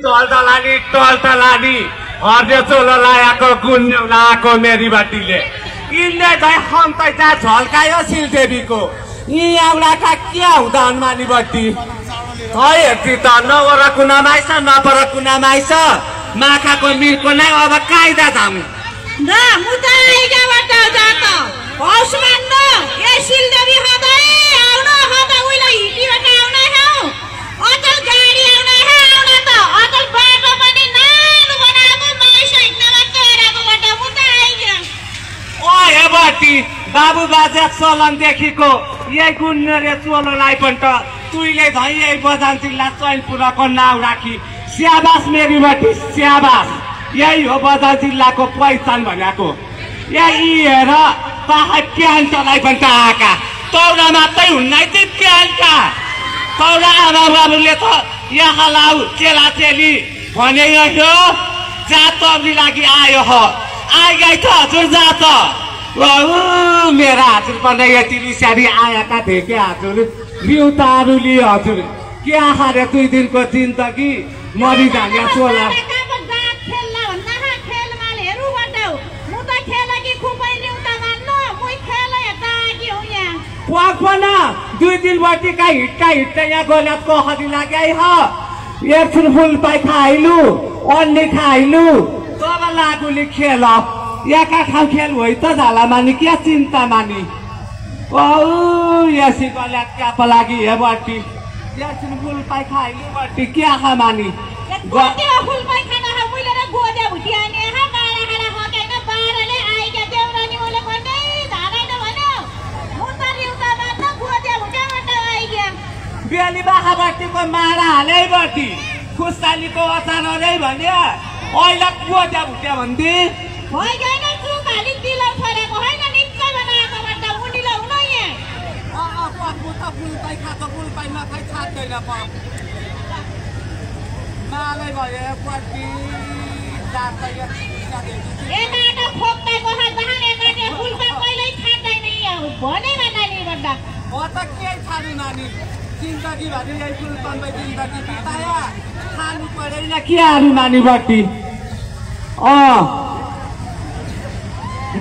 टलटलानी हर्ने चोलो लाएको गुन्यौ लाएको मेरीबाटीले यिनले चाहिँ खन्दै जा झल्कायो सिलदेवीको यी एउटाका के हुँदा हनुमानी बत्ती खै हेर्ती त नवर कुनामा आइस नपर कुनामा आइस माखाको मिर्को नै अब कायदा जाउँ न मुता आइगाबाट जात हौसमान न ए सिलदेवी हदै आउन हदा उइला हिटीबाट आउन हौ अटल गाडी आउन आउन त अटल बाटो पनि नानु बनाएको माइस हिँड्नबाट हेरेकोबाट मुता आइग्या ओ हे बत्ती बाबु बाजे चलनदेखिको यही गुन्नरे चोलोलाई पनि त तुइले धै यही बजान जिल्ला चैनपुरको नाउँ राखी स्याबास मेरीबाटी स्याबास यही हो बजार जिल्लाको पहिचान भनेको यही हेर पाहा प्यान्टलाई पनि त आएका तौरा मात्रै हुन्न है प्यान्टा तौरा आमा बाबुले त यहाँ लाउ चेला चेली भने हो जात लागि आयो हो आइगई त हजुर जात मेरा हजुर पनि यति रिसारी आएका थिए क्या हजुर लिउ तारुली हजुर के आखारे 2 दिनको जिन्दगी मरिजाने चोला पना 2 दिन बटीका हिट्टा यहाँ गोलाको हदी लाग्या एकछिन फुल पाइ खाइलु अन्य खाइलु तब लागुली खेल याका खाउ खेल होइ त झाला मानी क्या चिन्ता मानी यसी गोलात क्या लागि हे बटी एकछिन फुल पाइ खाइलु बटी क्या खा मानी गोटे फुल पाइ खाना हा मुइले र गोदे भुटियाने हा बारा खाना हकैन बाराले आइगा देउरानी मोले भन्दै धागाइन भन्यो मुतारी उता बात गोदे भुटाबाट आइग्या बेली बाखाबाटीको मारा हालै बटी खुसालीको अचार नै भन्यो अहिले गोदे भुट्या भन्दी भइ गएन तु खाली दिलौ छोरेको हैन निकै बनाएको बट उनीले हुन यहाँ मुता फुल पाइ खातो फुल पाइ नखाइ छाड्दैन प नालै भयो बटी जातै ए नाटक खोक्दैको हात बहान एकाटे फुल पाइ कहिल्यै छाड्दैन यहाँ भने नानी बड्डा म त के छाडु नानी जिन्दगी भरि यही फुल पाइमै जिन्दगी बिताया खानु परेन के हारु नानी बटी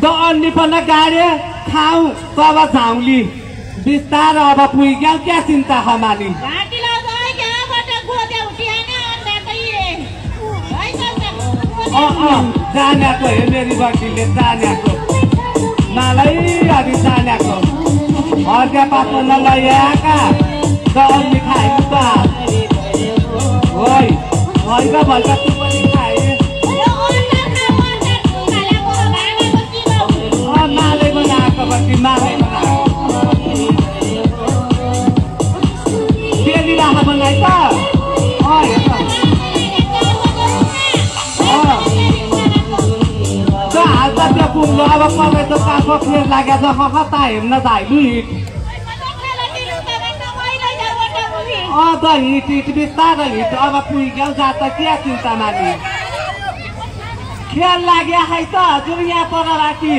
द अन्नी पनि गाडे खाऊ तब झाउली बिस्तार अब पुग्या क्या चिन्ता खमानी जानेको हे मेरी बटीले जानेको नालै अलि जानेको अर्का पातो नलयाका त अन्नी खाइनु त होइ होइन भन्छ तु पनि खाए मालै बनाएको बटी मालै बनाएको बेली राखा बनाइ त पुग्लो अब कमै त काफो फेर लाग्या ज कता हेर्न त हाइलु हिट त हिट बिस्तारै हिट अब पुग्यौ जा त के चिन्ता मानी खेल लाग्या है त हजुर यहाँ पर राखी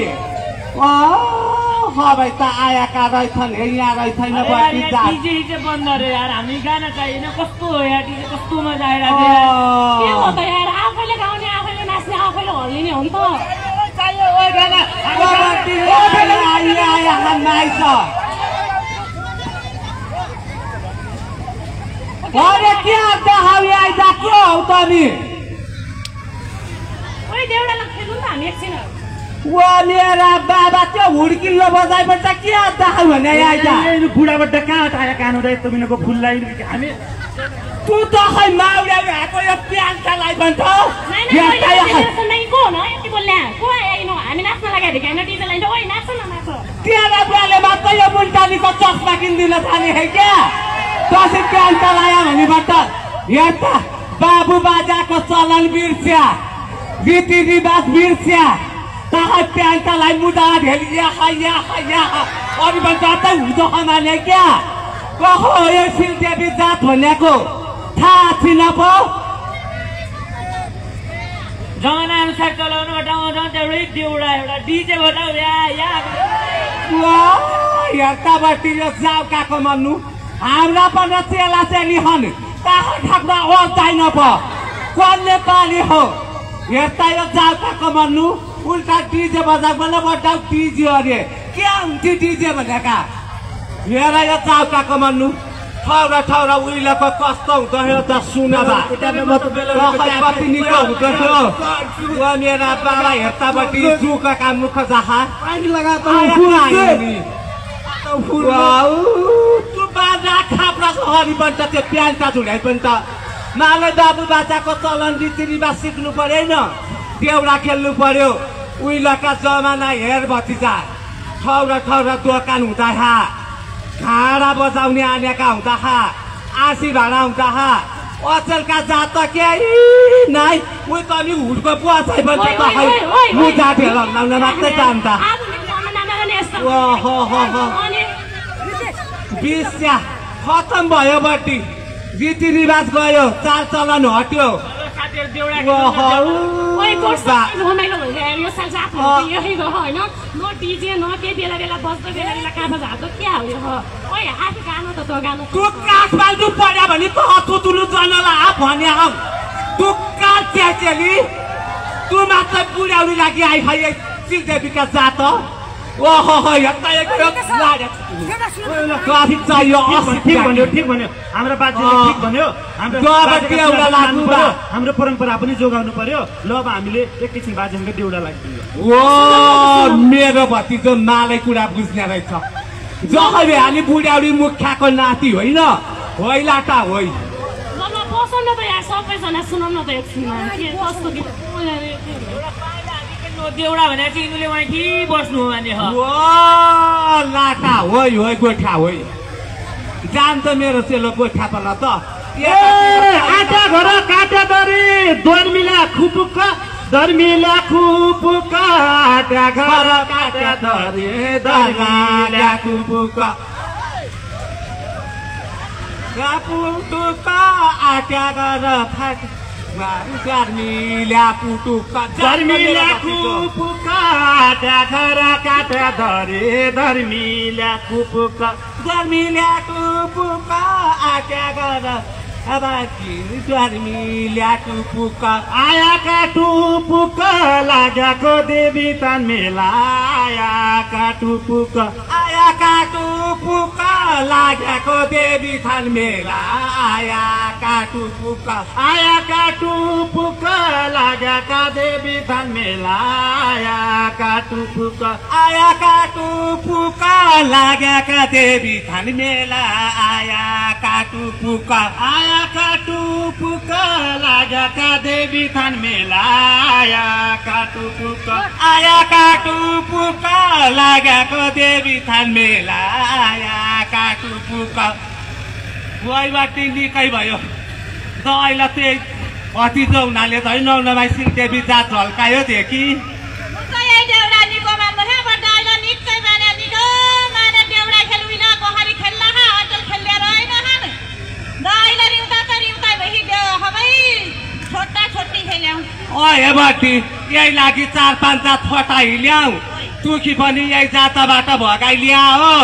खबै त आएका रहेछन् हे यहाँ रहेछन् बटी जा डीजे बन्द रे यार हामी गाना चाहिएन कस्तो हो यार डीजे कस्तो मजा आइरहेको के हो त यार आफैले गाउने आफैले नाच्ने आफैले हल्लिने हो नि त चाहियो ओ गाना बटी आया नाइस अरे के देखाउ आइजा के हौ त नि ओइ देउडाला खेल्नु त हामी एकछिन मेरा बाबा त्यो हुड्किलो बजाइबाट के देखाउ भने आइजा बुढाबाट कहाँ आयो कानु त यस्तो बिनाको फुललाई हामी तू त खै माउडा भएको यो प्यान्टलाई भन्छ तेरा बुवाले मात्र यो मुन्टानीको चस्मा किनिदिन थाले है क्या दसैँ प्यान्ट लायो भनेबाट हेर त बाबु बाजाको चलन बिर्स्या रीतिरिवाज बिर्स्या तहाँ प्यान्टलाई मुदा ढेलिया अरू भन्छ त हुँदो खमाले क्या कहो यो सिलदेवी जात भनेको थाहा थिएन पो जमाना अनुसार चलाउनु एउटै देउडा एउटा डिजे बजाउ हेर्ताबटी यो जाउकाको मन्नु हाम्रा पनि चेला चेली हन् कहाँ ठाक्दा ओर्दैन पो कौन नेपाली हो हेर्ता यो जालपाको भन्नु उल्टा डिजे बजाएको बेला बड्डा डिजे अरे के हुन्थ्यो डिजे भनेका हेर यो जालपाको भन्नु ठौरा ठौरा उहिलेको कस्तो हुँदो त सुनबा कति निको हुँदो मेरा बाबा हेर्तापट्टि जुका मुख जहा हरि पनि त त्यो प्यान्टा झुडाइ पनि त माले बाबु बाजाको चलन रीतिरिवाज सिक्नु परेन देउडा खेल्नु पर्यो उहिलेका जमाना हेर भतिजा ठौरा ठौरा दोकान हुँदा घाडा बजाउने आनेका हुँदा आसी भाडा हुँदा अचेलका जात केही नाइ उही तनी हुडको पुवाछै पनि मुजा ढेल लाउन मात्रै जान्दा बिस्या खतम भयो बटी रीतिरिवाज गयो चाल चलन हट्यो काठमाडौँ पर्यो भने त अथुतुलु जनला भने आऊ तु काचेली तु मात्र बुढाउरी लागि आइफाइ सिलदेवीका जात ट्राफिक चाहियो ठिक भन्यो हाम्रो बाजेले ठिक भन्यो हाम्रो परम्परा पनि जोगाउनु पर्यो ल अब हामीले एकैछिन बाजेको देउडा लाग्दियो मेरो भतिजो मालै कुरा बुझ्ने रहेछ जहिले हाली बुढाउरी मुखियाको नाति होइन होइलाटा होइ बस्नु त यहाँ सबैजना सुनाउन त एकछिनमा कस्तो देउडा भनेर चाहिँ यिनीहरूले माथि बस्नु हो भने लाटा होइ होइ गोठा होइ जान त मेरो चेलो गोठा पला त आटा घर काटा दरी दर्मिला खुपुक दर्मिला खुपुक आटा घर काटा दरी दर्मिला खुपुक पुटुक आटा घर फाट गर्मिला पुटुक दर्मिला खुपुक आटा घर काटा दरी दर्मिला खुपुक गर्मिला खुपुक आटा घर गर्मिला खुपुक आयाका टुपुक लागेको देवी तान मेला आयाका टुपुक आयाका टुपुक लागेको देवी थान मेला आयाका टुपुक आयाका टुपुक लागेका देवी थान मेला आयाका टुपुक आयाका टुपुक लागेका देवी थान मेला आयाका टुपुक आयाका टुपुक लागेका देवी थान मेला आयाका टुपुक आयाका टुपुक लागेको देवी थान मेला आयाका टुपुक गइबाटी निकै भयो त अहिले त्यही भतिजो हुनाले त होइन नौनमाई सिलदेवी जात झल्कायो थियो कि हे बाटी यही लागि 4-5 जात फटाइ ल्याऊ तुखी पनि यही जातबाट भगाइ ल्या हो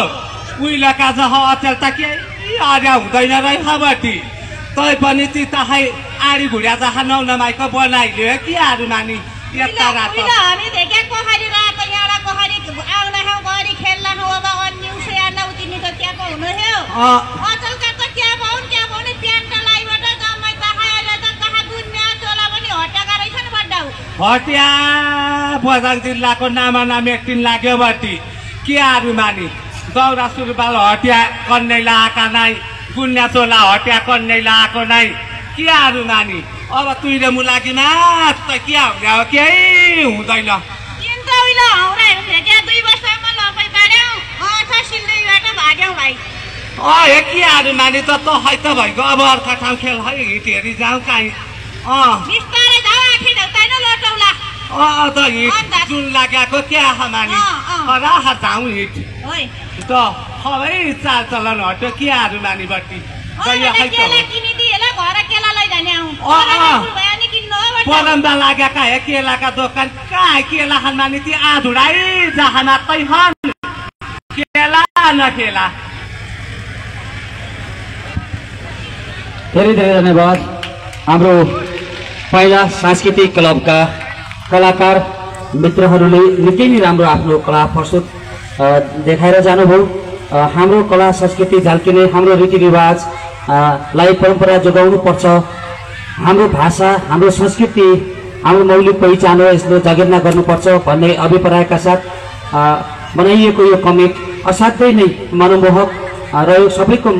उहिलेका जह अचेल त केही अर्या हुँदैन रहेछ बाटी तै पनि चिताखै आडी घुड्या जहाँ नौनमाईको बनाइल्यो कि आरू नानी यता रात हामी देखे कोखारी रात एउटा कोखारी आउन हौ गरी खेल्न हौ अब अन्य उसे आना उतिनी त त्यहाँको हुनु हेउ अचलका त क्या भउन् प्यान्ट लाइबाट जम्मै तखाले त कहा गुन्या चोला पनि हट्याका रहेछन् बड्डाउ हट्या बजार जिल्लाको नामा नाम एकदिन लाग्यो बाटी के आरू मानी दौरा सुरुबाल हट्या कन्नै लाका नाइ गुन्या चोला हट्या कन्नै लाको नाइ के आरू मानी अब तुइले मुलाकी मात्र के हुने हो केही हुँदैन चिन्ता उहिले हौराहरू भेट्या 2 वर्षमा लपै पार्यौ सिलदेवीबाट भाग्यौ भाइ हे के आरू मानी त है त भइगयो अब अर्का ठाउँ खेल है हिट हेरी जाउँ काहीँ बिस्तारै जाऊ आखि ढौताइन लोटौला त हिट जुन लागेको क्या मानी राह जाउँ हिट त सबै चाल चलन हट्यो के आरू मानी बट्टी परम्बा लागेका हे केलाका दोकान कहाँ केला खान मानि ती आधुराई जहाँ मात्रै हन् केला नखेला धेरै धेरै धन्यवाद हाम्रो पहिला सांस्कृतिक क्लबका कलाकार मित्रहरूले निकै नै राम्रो आफ्नो कला प्रस्तुत देखाएर जानुभयो। हाम्रो कला संस्कृति झल्किने हाम्रो रीतिरिवाज लाई परम्परा जोगाउनु पर्छ। हाम्रो भाषा हाम्रो संस्कृति हाम्रो मौलिक पहिचान हो, यसले जगेर्ना गर्नुपर्छ भन्ने अभिप्रायका साथ बनाइएको यो कमिक असाध्यै नै मनमोहक र यो सबैको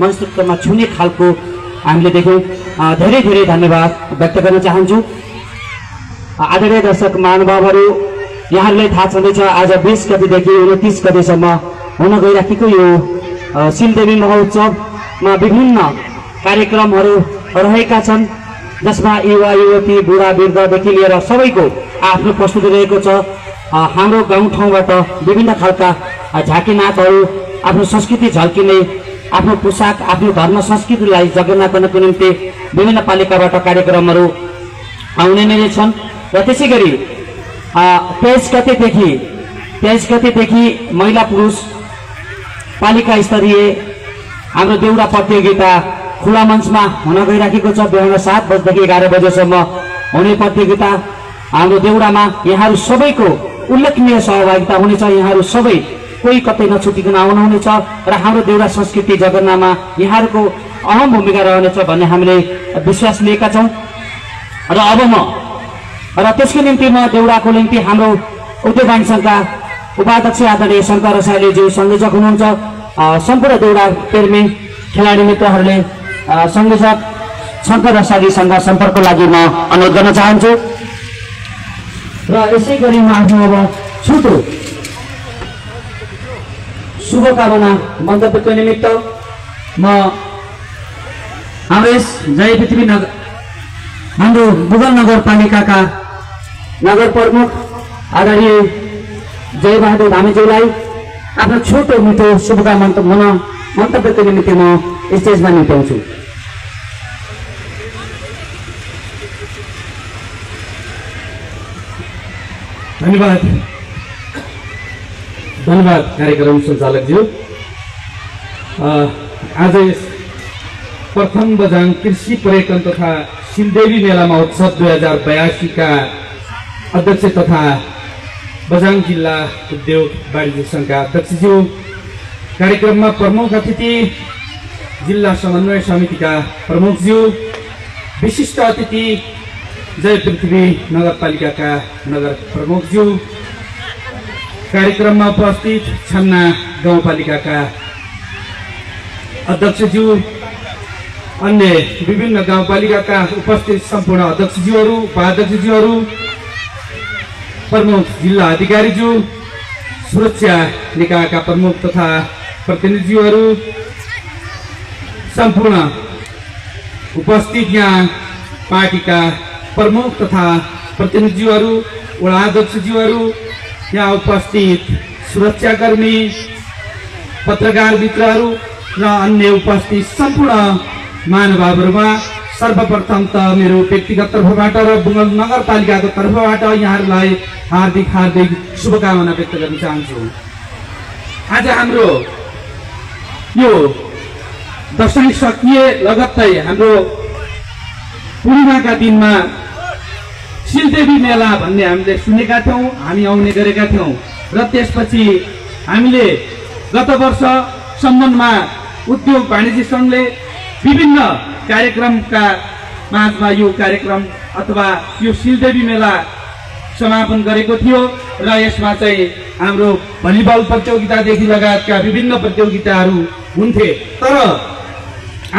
मस्तिष्कमा छुने खालको हामीले देख्यौँ। धेरै धेरै धन्यवाद व्यक्त गर्न चाहन्छु। आदरणीय दर्शक महानुभावहरू, यहाँहरूलाई थाहा छँदैछ आज 20 गतेदेखि 29 गतेसम्म हुन गइराखेको यो सिलदेवी महोत्सवमा विभिन्न कार्यक्रमहरू रहेका छन्, जसमा युवा युवती बुढा वृद्धदेखि लिएर सबैको आफ्नो प्रस्तुति रहेको छ। हाम्रो गाउँठाउँबाट विभिन्न खालका झाँकी नाचहरू, आफ्नो संस्कृति झल्किने, आफ्नो पोसाक आफ्नो धर्म संस्कृतिलाई जगेर्ना गर्नको निम्ति विभिन्न पालिकाबाट कार्यक्रमहरू आउने नै छन्। र त्यसै गरी 23 गतेदेखि महिला पुरुष पालिका स्तरीय हाम्रो देउडा प्रतियोगिता खुला मञ्चमा हुन गइराखेको छ। बिहान 7 बजेदेखि 11 बजेसम्म हुने प्रतियोगिता हाम्रो देउडामा यहाँहरू सबैको उल्लेखनीय सहभागिता हुनेछ। यहाँहरू सबै कोही कतै नछुटिकन आउनुहुनेछ र हाम्रो देउडा संस्कृति जगेर्नामा यहाँहरूको अहम भूमिका रहनेछ भन्ने हामीले विश्वास लिएका छौँ। र त्यसको निम्ति म देउडाको निम्ति हाम्रो उद्योग वाणिज्य सङ्घका उपाध्यक्ष आदरणीय शङ्कर रसाइलेज्यू संयोजक हुनुहुन्छ। सम्पूर्ण देउडा प्रेमी खेलाडी मित्रहरूले संयोजक शङ्कर रसाइलीसँग सम्पर्कको लागि म अनुरोध गर्न चाहन्छु। र यसै गरी म आफ्नो अब छोटो शुभकामना मन्तव्यको निमित्त म हाम्रो यस जय पृथ्वी नगर हाम्रो बुगल नगरपालिकाका नगर प्रमुख आदरणीय जयबहादुर धामीज्यूलाई आफ्नो छोटो मिठो शुभकामना मन्तव्यको निमित्त म स्टेजमा निम्त्याउँछु। धन्यवाद कार्यक्रम सञ्चालकज्यू। आज यस प्रथम बझाङ कृषि पर्यटन तथा सिलदेवी मेला महोत्सव 2082 का अध्यक्ष तथा बझाङ जिल्ला उद्योग वाणिज्य सङ्घका अध्यक्षज्यू, कार्यक्रममा प्रमुख अतिथि जिल्ला समन्वय समितिका प्रमुखज्यू, विशिष्ट अतिथि जय पृथ्वी नगरपालिकाका नगर प्रमुखज्यू, कार्यक्रममा उपस्थित छन्ना गाउँपालिकाका अध्यक्षज्यू, अन्य विभिन्न गाउँपालिकाका उपस्थित सम्पूर्ण अध्यक्षज्यूहरू, उपाध्यक्षज्यूहरू, प्रमुख जिल्ला अधिकारीज्यू, सुरक्षा निकायका प्रमुख तथा प्रतिनिधिज्यूहरू, सम्पूर्ण उपस्थित यहाँ पार्टीका प्रमुख तथा प्रतिनिधिज्यूहरू, वडा अध्यक्षज्यूहरू, यहाँ उपस्थित सुरक्षाकर्मी, पत्रकार मित्रहरू र अन्य उपस्थित सम्पूर्ण महानुभावहरूमा सर्वप्रथम त मेरो व्यक्तिगत तर्फबाट र बुगल नगरपालिकाको तर्फबाट यहाँहरूलाई हार्दिक हार्दिक शुभकामना व्यक्त गर्न चाहन्छु। आज हाम्रो यो दशैं सकिए लगत्तै हाम्रो पूर्णिमाका दिनमा सिलदेवी मेला भन्ने हामीले सुनेका थियौँ, हामी आउने गरेका थियौँ र त्यसपछि हामीले गत वर्ष सम्बन्धमा उद्योग वाणिज्य सङ्घले विभिन्न कार्यक्रमका माझमा यो कार्यक्रम अथवा यो सिलदेवी मेला समापन गरेको थियो र यसमा चाहिँ हाम्रो भलिबल प्रतियोगितादेखि लगायतका विभिन्न प्रतियोगिताहरू हुन्थे। तर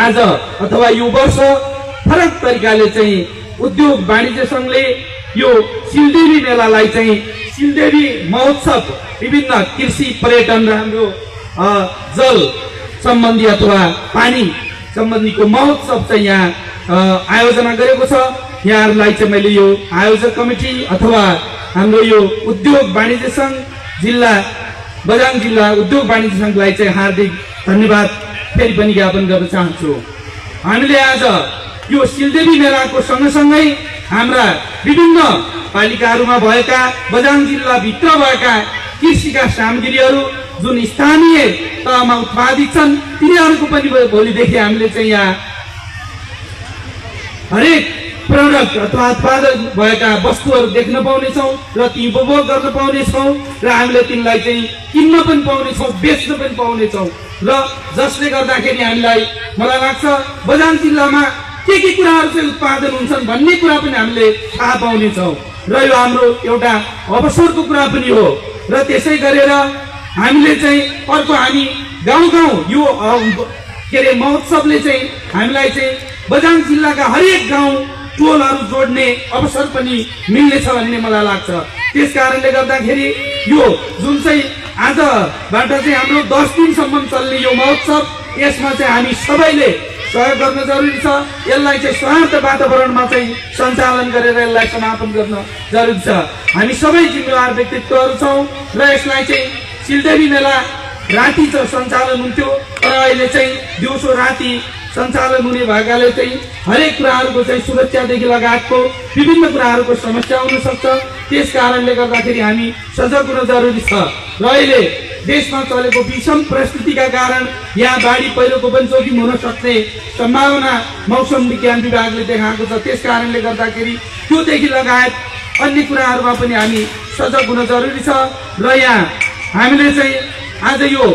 आज अथवा यो वर्ष फरक तरिकाले चाहिँ उद्योग वाणिज्य सङ्घले यो सिलदेवी मेलालाई चाहिँ सिलदेवी महोत्सव विभिन्न कृषि पर्यटन र हाम्रो जल सम्बन्धी अथवा पानी सम्बन्धीको महोत्सव चाहिँ यहाँ आयोजना गरेको छ। यहाँहरूलाई चाहिँ मैले यो आयोजक कमिटी अथवा हाम्रो यो उद्योग वाणिज्य सङ्घ जिल्ला बझाङ जिल्ला उद्योग वाणिज्य सङ्घलाई चाहिँ हार्दिक धन्यवाद फेरि पनि ज्ञापन गर्न चाहन्छु। हामीले आज यो सिलदेवी मेलाको सँगसँगै हाम्रा विभिन्न पालिकाहरूमा भएका बझाङ जिल्लाभित्र भएका कृषिका सामग्रीहरू जुन स्थानीय तहमा उत्पादित छन् तिनीहरूको पनि भोलिदेखि हामीले चाहिँ यहाँ हरेक प्रडक्ट अथवा उत्पादन भएका वस्तुहरू देख्न पाउनेछौँ र ती उपभोग गर्न पाउनेछौँ र हामीले तिनलाई चाहिँ किन्न पनि पाउनेछौँ, बेच्न पनि पाउनेछौँ र जसले गर्दाखेरि हामीलाई मलाई लाग्छ बझाङ जिल्लामा के कुराहरू चाहिँ उत्पादन हुन्छन् भन्ने कुरा पनि हामीले थाहा पाउनेछौँ र यो हाम्रो एउटा अवसरको कुरा पनि हो। र त्यसै गरेर हामीले चाहिँ अर्को हामी गाउँ यो महोत्सवले चाहिँ हामीलाई चाहिँ बझाङ जिल्लाका हरेक गाउँ टोलहरू जोड्ने अवसर पनि मिल्नेछ भन्ने मलाई लाग्छ। त्यस कारणले गर्दाखेरि यो जुन चाहिँ आजबाट चाहिँ हाम्रो 10 दिनसम्म चल्ने यो महोत्सव, यसमा चाहिँ हामी सबैले सहयोग गर्न जरुरी छ। यसलाई चाहिँ स्वार्थ वातावरणमा चाहिँ सञ्चालन गरेर यसलाई समापन गर्न जरुरी छ। हामी सबै जिम्मेवार व्यक्तित्वहरू छौँ र यसलाई चाहिँ सिलदेवी मेला राति चाहिँ सञ्चालन हुन्थ्यो तर अहिले चाहिँ दिउँसो राति सञ्चालन हुने भएकाले चाहिँ हरेक कुराहरूको चाहिँ सुरक्षादेखि लगायतको विभिन्न कुराहरूको समस्या हुन सक्छ। त्यस कारणले गर्दाखेरि हामी सजग हुन जरुरी छ। र अहिले देशमा चलेको विषम परिस्थितिका कारण यहाँ बाढी पहिरोको पनि जोखिम हुन सक्ने सम्भावना मौसम विज्ञान विभागले देखाएको छ। त्यस कारणले गर्दाखेरि त्योदेखि लगायत अन्य कुराहरूमा पनि हामी सजग हुन जरुरी छ। र यहाँ हामीले चाहिँ आज यो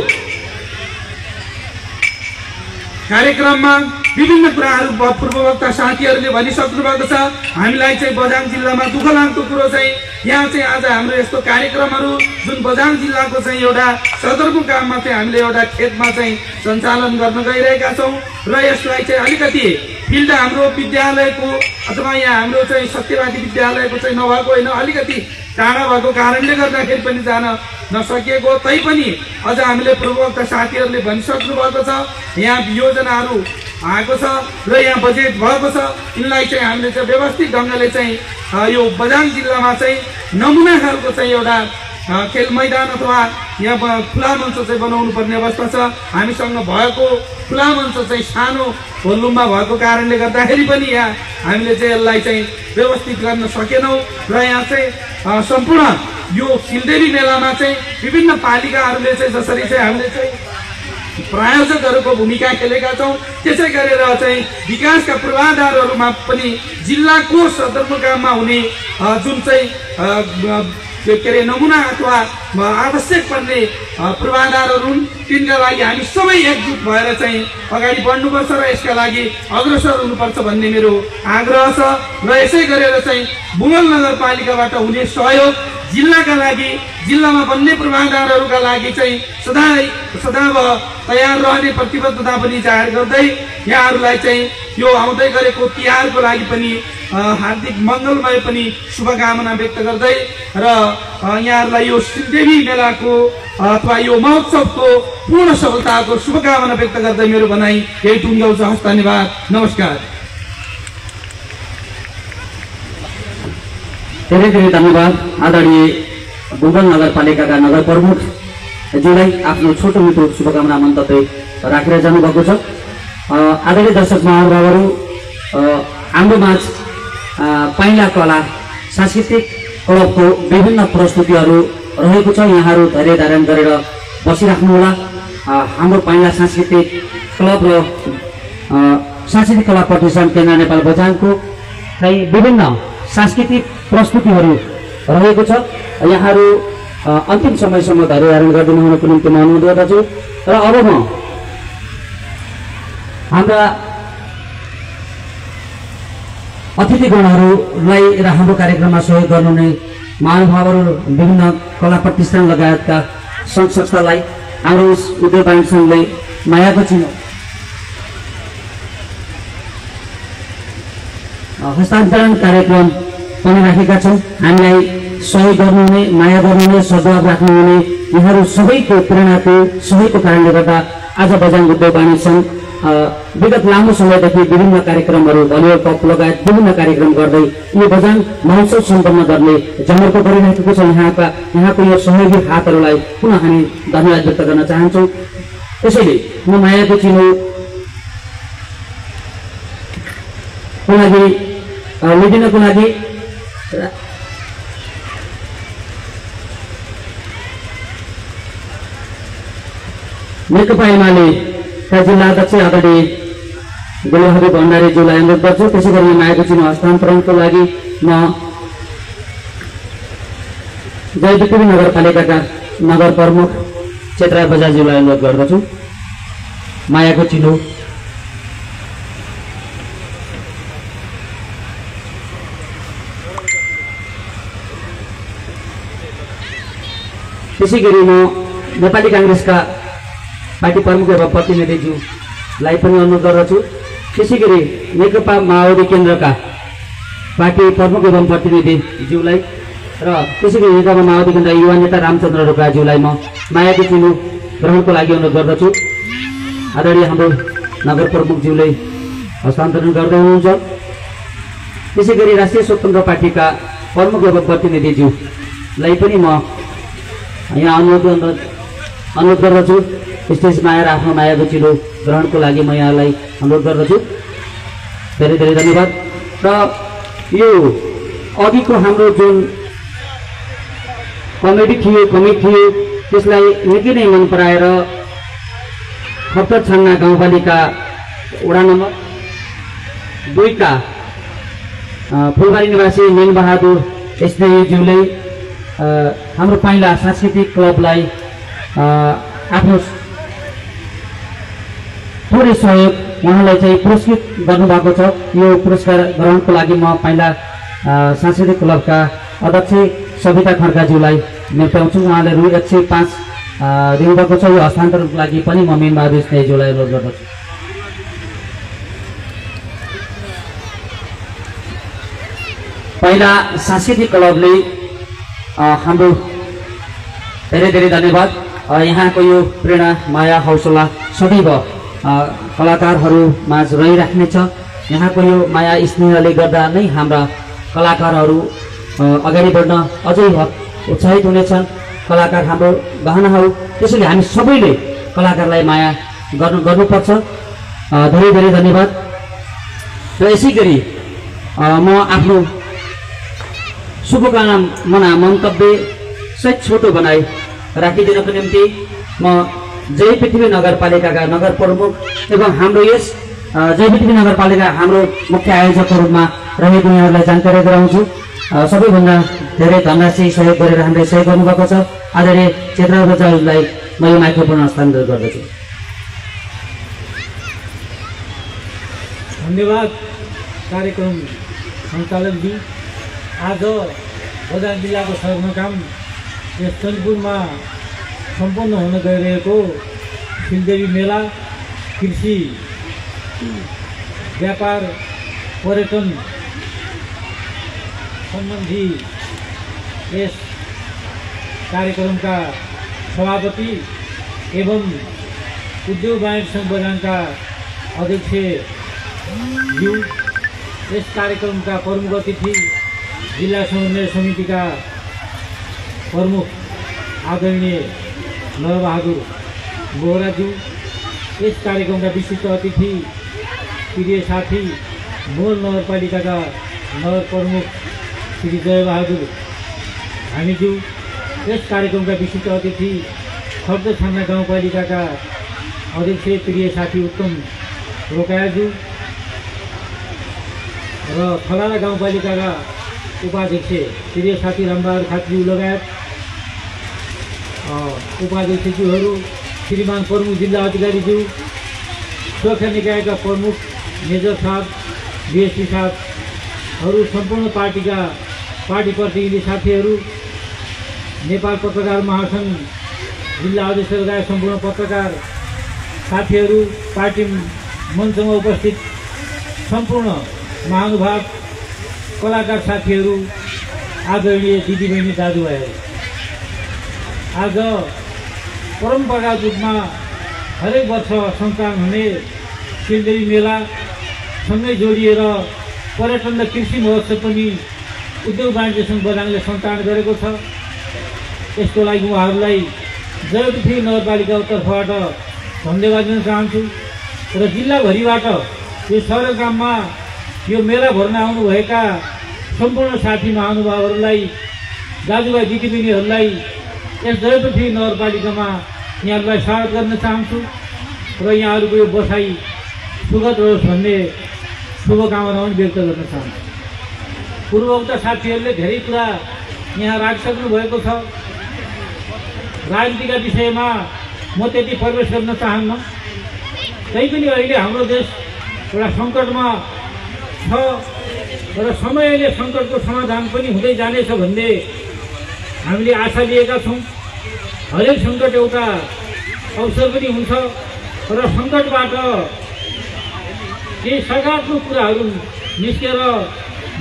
कार्यक्रममा विभिन्न कुराहरू पूर्ववक्ता साथीहरूले भनिसक्नु भएको छ। हामीलाई चाहिँ बझाङ जिल्लामा दुःख लाग्दो कुरो चाहिँ यहाँ चाहिँ आज हाम्रो यस्तो कार्यक्रमहरू जुन बझाङ जिल्लाको चाहिँ एउटा सदरमुकाममा चाहिँ हामीले एउटा खेतमा चाहिँ सञ्चालन गर्न गइरहेका छौँ र यसलाई चाहिँ अलिकति फिल्ड हाम्रो विद्यालयको अथवा यहाँ हाम्रो चाहिँ सत्यवादी विद्यालयको चाहिँ नभएको होइन, अलिकति टाढा भएको कारणले गर्दाखेरि पनि जान नसकिएको। तैपनि अझ हामीले पूर्ववक्ता साथीहरूले भनिसक्नु भएको छ यहाँ योजनाहरू आएको छ र यहाँ बजेट भएको छ। यिनलाई चाहिँ हामीले चाहिँ व्यवस्थित ढङ्गले चाहिँ यो बझाङ जिल्लामा चाहिँ नमुना खालको चाहिँ एउटा खेल मैदान अथवा यहाँ खुला मञ्च चाहिँ बनाउनु पर्ने अवस्था छ। हामीसँग भएको खुला मञ्च चाहिँ सानो भोल्युममा भएको कारणले गर्दाखेरि पनि यहाँ हामीले चाहिँ यसलाई चाहिँ व्यवस्थित गर्न सकेनौँ र यहाँ चाहिँ सम्पूर्ण यो सिलदेवी मेलामा चाहिँ विभिन्न पालिकाहरूले चाहिँ जसरी चाहिँ हामीले चाहिँ प्रायोजकहरूको भूमिका खेलेका छौँ त्यसै गरेर चाहिँ विकासका पूर्वाधारहरूमा पनि जिल्लाको सदरमुकाममा हुने जुन चाहिँ नमुना अथवा आवश्यक पर्ने पूर्वाधारहरू हुन् तिनका लागि हामी सबै एकजुट भएर चाहिँ अगाडि बढ्नुपर्छ र यसका लागि अग्रसर हुनुपर्छ भन्ने मेरो आग्रह छ। र यसै गरेर चाहिँ बुङ्गल नगरपालिकाबाट हुने सहयोग जिल्लाका लागि जिल्लामा बन्ने पूर्वाधारहरूका लागि चाहिँ सदैव तयार रहने प्रतिबद्धता पनि जाहेर गर्दै यहाँहरूलाई चाहिँ यो आउँदै गरेको तिहारको लागि पनि हार्दिक मङ्गलमय पनि शुभकामना व्यक्त गर्दै र यहाँहरूलाई यो सिलदेवी मेलाको अथवा यो महोत्सवको पूर्ण सफलताको शुभकामना व्यक्त गर्दै मेरो भनाइ यही टुङ्ग्याउँछु। हस्त धन्यवाद, नमस्कार। धेरै धेरै धन्यवाद आदरणीय बुङ्गल नगरपालिकाका नगर प्रमुखज्यूलाई आफ्नो छोटो मिठो शुभकामना मन्तव्य राखेर जानुभएको छ। आदरणीय दर्शक महानुभावहरू, हाम्रो माझ पाइला कला सांस्कृतिक क्लबको विभिन्न प्रस्तुतिहरू रहेको छ। यहाँहरू धैर्य धारण गरेर बसिराख्नुहोला। हाम्रो पाइला सांस्कृतिक क्लब र सांस्कृतिक कला प्रतिष्ठान केन्द्र नेपाल बझाङको चाहिँ विभिन्न सांस्कृतिक प्रस्तुतिहरू रहेको छ। यहाँहरू अन्तिम समयसम्म धैर्य धारण गरिदिनु हुनको निम्ति म अनुरोध गर्दछु। र अब म हाम्रा अतिथिगणहरूलाई र हाम्रो कार्यक्रममा सहयोग गर्नुहुने महानुभावहरू विभिन्न कला प्रतिष्ठान लगायतका सङ्घ संस्थालाई हाम्रो उद्योग वाणिज्य सङ्घले मायाको चिनो हस्तान्तरण कार्यक्रम पनि राखेका छौँ। हामीलाई सहयोग गर्नुहुने, माया गर्नुहुने, सद्भाव राख्नुहुने यहाँहरू सबैको प्रेरणाको सहयोगको कारणले गर्दा आज बझाङ उद्योग वाणिज्य सङ्घ विगत लामो समयदेखि विभिन्न कार्यक्रमहरू भलिबल कप लगायत विभिन्न कार्यक्रम गर्दै यो बझाङ महोत्सव सम्पन्न गर्ने जमर्को गरिरहेको छ। यहाँको यो सहयोगी हातहरूलाई पुनः हामी धन्यवाद व्यक्त गर्न चाहन्छौँ। त्यसैले म मायाको चिनोको लागि लिदिनको लागि नेकपा एमालेका जिल्ला अध्यक्ष आदरणीय गोलेबहादुर भण्डारीज्यूलाई अनुरोध गर्छु। त्यसै गरी मायाको चिनो हस्तान्तरणको लागि म जयविक्रमी नगरपालिकाका नगर प्रमुख क्षेत्र बजारज्यूलाई अनुरोध गर्दछु। मायाको चिनो त्यसै गरी म नेपाली काङ्ग्रेसका पार्टी प्रमुख एवं प्रतिनिधिज्यूलाई पनि अनुरोध गर्दछु। त्यसै गरी नेकपा माओवादी केन्द्रका पार्टी प्रमुख एवं प्रतिनिधिज्यूलाई र त्यसै गरी नेकपा माओवादी केन्द्र युवा नेता रामचन्द्र रोकाज्यूलाई म मायाको चिनो ग्रहणको लागि अनुरोध गर्दछु। आदरणीय हाम्रो नगर प्रमुखज्यूले हस्तान्तरण गर्दै हुनुहुन्छ। त्यसै गरी राष्ट्रिय स्वतन्त्र पार्टीका प्रमुख एवं प्रतिनिधिज्यूलाई पनि म यहाँ अनुरोध गर्दछु। स्टेजमा आएर आफ्नो मायाको चिलो ग्रहणको लागि म यहाँलाई अनुरोध गर्दछु। धेरै धेरै धन्यवाद। र यो अघिको हाम्रो जुन कमेडी थियो त्यसलाई निकै नै मन पराएर खप्तर छान्ना गाउँपालिका वडा नम्बर 2 का फुलबारी निवासी नीलबहादुर स्नेहीज्यूले हाम्रो पाइला सांस्कृतिक क्लबलाई आफ्नो थोरै सहयोग उहाँलाई चाहिँ पुरस्कृत गर्नुभएको छ। यो पुरस्कार ग्रहणको लागि म पाइला सांस्कृतिक क्लबका अध्यक्ष सविता खड्काज्यूलाई निम्त्याउँछु। उहाँले रु 105 दिनुभएको छ। यो हस्तान्तरणको लागि पनि म नीलबहादुर स्नेहीज्यूलाई अनुरोध गर्दछु। पाइला सांस्कृतिक क्लबले हाम्रो धेरै धेरै धन्यवाद। यहाँको यो प्रेरणा माया हौसला सदैव कलाकारहरू माझ रहिराख्नेछ। यहाँको यो माया स्नेहले गर्दा नै हाम्रा कलाकारहरू अगाडि बढ्न अझै उत्साहित हुनेछन्। कलाकार हाम्रो गहना हो, त्यसैले हामी सबैले कलाकारलाई माया गर्नुपर्छ। धेरै धेरै धन्यवाद। र यसै गरी म आफ्नो शुभकामना मन्तव्य सहित छोटो बनाई राखिदिनको निम्ति म जय पृथ्वी नगरपालिकाका नगर प्रमुख एवं हाम्रो यस जय पृथ्वी नगरपालिका हाम्रो मुख्य आयोजकको रूपमा रहेको यहाँहरूलाई जानकारी गराउँछु। सबैभन्दा धेरै धनराशि सहयोग गरेर हामीले सहयोग गर्नुभएको छ। आदरणीय क्षेत्र बजारलाई म यो माइक्रोफोन हस्तान्तरण गर्दछु। धन्यवाद कार्यक्रम सञ्चालकजी। आज बजार जिल्लाको सदरमुकाम यस चन्द्रपुरमा सम्पन्न हुन गइरहेको सिलदेवी मेला कृषि व्यापार पर्यटन सम्बन्धी यस कार्यक्रमका सभापति एवं उद्योग वाणिज्य सङ्घ बजारका अध्यक्षज्यू, यस कार्यक्रमका प्रमुख अतिथि जिल्ला समन्वय समितिका प्रमुख आदरणीय नरबहादुर बोहराज्यू, यस कार्यक्रमका विशिष्ट अतिथि प्रिय साथी मोल नगरपालिकाका नगर प्रमुख श्री जयबहादुर हामीज्यू, यस कार्यक्रमका विशिष्ट अतिथि खप्तर छान्ना गाउँपालिकाका अध्यक्ष प्रिय साथी उत्तम रोकायाज्यू र थलाला गाउँपालिकाका उपाध्यक्ष प्रिय साथी रामबहादुर खातज्यू लगायत उपाध्यक्षज्यूहरू, श्रीमान प्रमुख जिल्ला अधिकारीज्यू, सुरक्षा निकायका प्रमुख मेजर साहब, डिएसपी साहबहरू, सम्पूर्ण पार्टी प्रतिनिधि साथीहरू, नेपाल पत्रकार महासङ्घ जिल्ला अध्यक्ष लगायत सम्पूर्ण पत्रकार साथीहरू, पार्टी मञ्चमा उपस्थित सम्पूर्ण महानुभाव कलाकार साथीहरू, आदरणीय दिदीबहिनी दाजुभाइहरू, आज परम्परागत रूपमा हरेक वर्ष सञ्चालन हुने सिलदेवी मेला सँगै जोडिएर पर्यटन र कृषि महोत्सव पनि उद्योग वाणिज्य सङ्घ बझाङले सञ्चालन गरेको छ। यसको लागि उहाँहरूलाई जय पृथ्वी नगरपालिकाको तर्फबाट धन्यवाद दिन चाहन्छु र जिल्लाभरिबाट यो सदरमुकाममा यो मेला भर्न आउनुभएका सम्पूर्ण साथी महानुभावहरूलाई, दाजुभाइ दिदीबहिनीहरूलाई यस जय पृथ्वी नगरपालिकामा यहाँहरूलाई स्वागत गर्न चाहन्छु र यहाँहरूको यो बसाइ सुखद होस् भन्ने शुभकामना पनि व्यक्त गर्न चाहन्छु। पूर्वोक्त साथीहरूले धेरै कुरा यहाँ राखिसक्नु भएको छ। राजनीतिका विषयमा म त्यति प्रवेश गर्न चाहन्न। तैपनि अहिले हाम्रो देश एउटा सङ्कटमा छ र समयले सङ्कटको समाधान पनि हुँदै जानेछ भन्ने हामीले आशा लिएका छौँ। हरेक सङ्कट एउटा अवसर पनि हुन्छ र सङ्कटबाट केही सकारात्मक कुराहरू निस्केर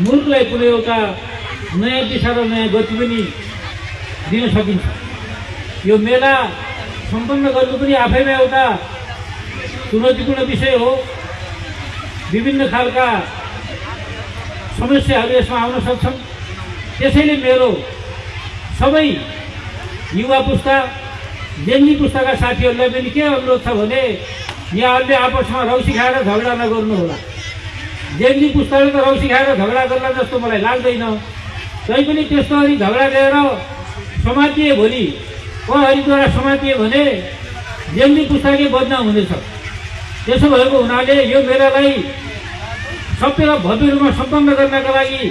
मुलुकलाई कुनै एउटा नयाँ दिशा र नयाँ गति पनि दिन सकिन्छ। यो मेला सम्पन्न गर्नु पनि आफैमा एउटा चुनौतीपूर्ण विषय हो। विभिन्न खालका समस्याहरू यसमा आउन सक्छन्। त्यसैले मेरो सबै युवा पुस्ता जेन्जी पुस्ताका साथीहरूलाई पनि के अनुरोध छ भने यहाँहरूले आपसमा रौसी खाएर झगडा नगर्नुहोला। जेन्जी पुस्ताले त रौसी खाएर झगडा गर्ला जस्तो मलाई लाग्दैन। तैपनि त्यस्तो गरी झगडा गरेर समातिए भोलि प्रहरीद्वारा समातिए भने जेन्जी पुस्ताकै बदनाम हुनेछ। त्यसो भएको हुनाले यो मेलालाई सबैलाई भव्य रूपमा सम्पन्न गर्नका लागि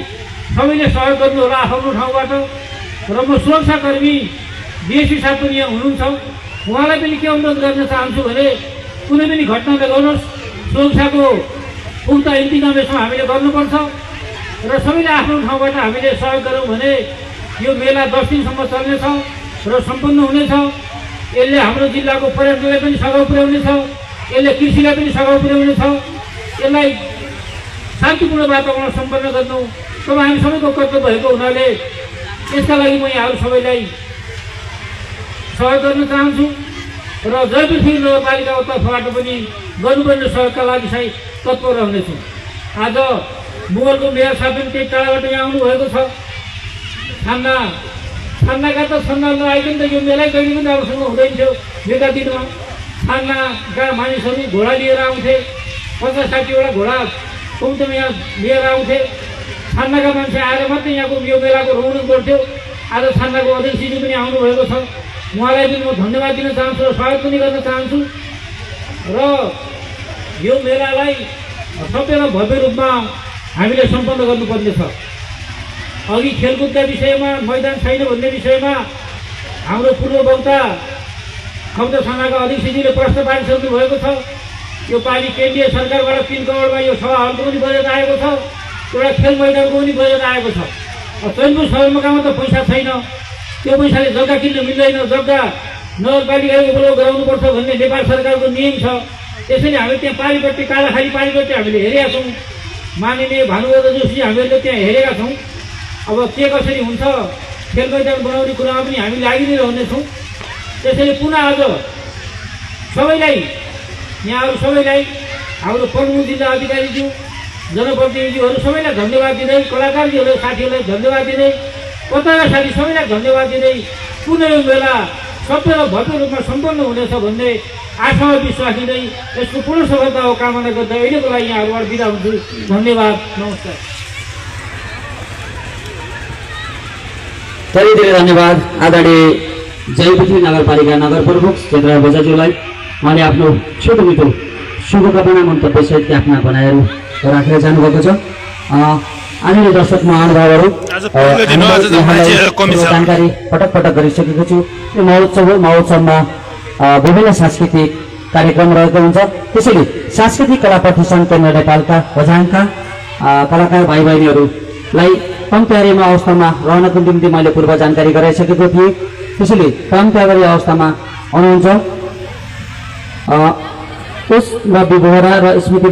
सबैले सहयोग गर्नुहोला आफ्नो ठाउँबाट। र म सुरक्षाकर्मी डिएसपी साहब पनि यहाँ हुनुहुन्छ, उहाँलाई पनि के अनुरोध गर्न चाहन्छु भने कुनै पनि घटना नगर्नुहोस्। सुरक्षाको पुख्ता इन्तजाम यसमा हामीले गर्नुपर्छ र सबैले आफ्नो ठाउँबाट हामीले सहयोग गऱ्यौँ भने यो मेला 10 दिनसम्म चल्नेछ र सम्पन्न हुनेछ। यसले हाम्रो जिल्लाको पर्यटनलाई पनि सघाउ पुर्याउनेछ, यसले कृषिलाई पनि सघाउ पुर्याउनेछ। यसलाई शान्तिपूर्ण वातावरण सम्पन्न गर्नु तब हामी सबैको कर्तव्य भएको हुनाले यसका लागि म यहाँहरू सबैलाई सहयोग गर्न चाहन्छु र जयपृथ्वी नगरपालिकाको तर्फबाट पनि गर्नुपर्ने सहयोगका लागि चाहिँ तत्पर रहनेछु। आज मुगलको मेयर साहब पनि त्यही टाढाबाट यहाँ आउनुभएको छ। छान्नाका त छन्ना नआइकन त यो मेलै कहिले पनि राम्रोसँग हुँदैन थियो। बेका दिनमा छान्नाका मानिसहरू घोडा लिएर आउँथे, 50-60वटा घोडा कम्तीमा यहाँ लिएर आउँथे। छान्नाका मान्छे आएर मात्रै यहाँको यो मेलाको रौनक गर्थ्यो। आज छान्नाको अध्यक्षजी पनि आउनुभएको छ, उहाँलाई पनि म धन्यवाद दिन चाहन्छु र सहयोग पनि गर्न चाहन्छु। र यो मेलालाई सबैलाई भव्य रूपमा हामीले सम्पन्न गर्नुपर्ने छ। अघि खेलकुदका विषयमा मैदान छैन भन्ने विषयमा हाम्रो पूर्व वक्ता खम्दा थानाका अध्यक्षजीले प्रश्न पारिसक्नु भएको छ। यो पालि केन्द्रीय सरकारबाट 3 करोडमा यो सभा हलको पनि बजेट आएको छ, एउटा खेल मैदानको पनि बजेट आएको छ। चैनपुर सदरमुकाममा त पैसा छैन, त्यो पैसाले जग्गा किन्न मिल्दैन। जग्गा नगरपालिकाले उपलब्ध गराउनुपर्छ भन्ने नेपाल सरकारको नियम छ। त्यसैले हामी त्यहाँ पारिपट्टि कालाखाली पारिपट्टि हामीले हेरेका छौँ। माननीय भानुभक्त जोशी हामीहरूले त्यहाँ हेरेका छौँ। अब के कसरी हुन्छ खेल मैदान बनाउने कुरामा पनि हामी लागि नै रहनेछौँ। त्यसैले पुनः आज सबैलाई यहाँहरू सबैलाई हाम्रो प्रमुख जिल्ला अधिकारीज्यू जनप्रतिनिधिहरू सबैलाई धन्यवाद दिँदै, कलाकारजीहरूलाई साथीहरूलाई धन्यवाद दिँदै, पत्रकार साथी सबैलाई धन्यवाद दिँदै कुनै बेला सबैलाई भव्य रूपमा सम्पन्न हुनेछ भन्ने आशा विश्वास दिँदै यसको पूर्ण सफलताको कामना गर्दै अहिलेको लागि यहाँहरूबाट बिदा हुन्छु। धन्यवाद, नमस्कार। धेरै धेरै धन्यवाद आदरणीय जयपृथ्वी नगरपालिका नगर प्रमुख चन्द्र बजाज्यूलाई। उहाँले आफ्नो छोटो मिठो शुभकामना मन्तव्य सहित आफ्ना भनाइहरू राखेर जानुभएको छ। आदरणीय दर्शक महानुभावहरू, जानकारी पटक पटक गरिसकेको छु। यो महोत्सव हो, महोत्सवमा विभिन्न सांस्कृतिक कार्यक्रम रहेको हुन्छ। त्यसैले सांस्कृतिक कला प्रतिष्ठान केन्द्र नेपालका बझाङका कलाकार भाइ बहिनीहरूलाई कम तयारीमा अवस्थामा रहनको निम्ति मैले पूर्व जानकारी गराइसकेको थिएँ। त्यसैले कम तयारी अवस्थामा आउनुहुन्छ उस र विभोरा र स्मृति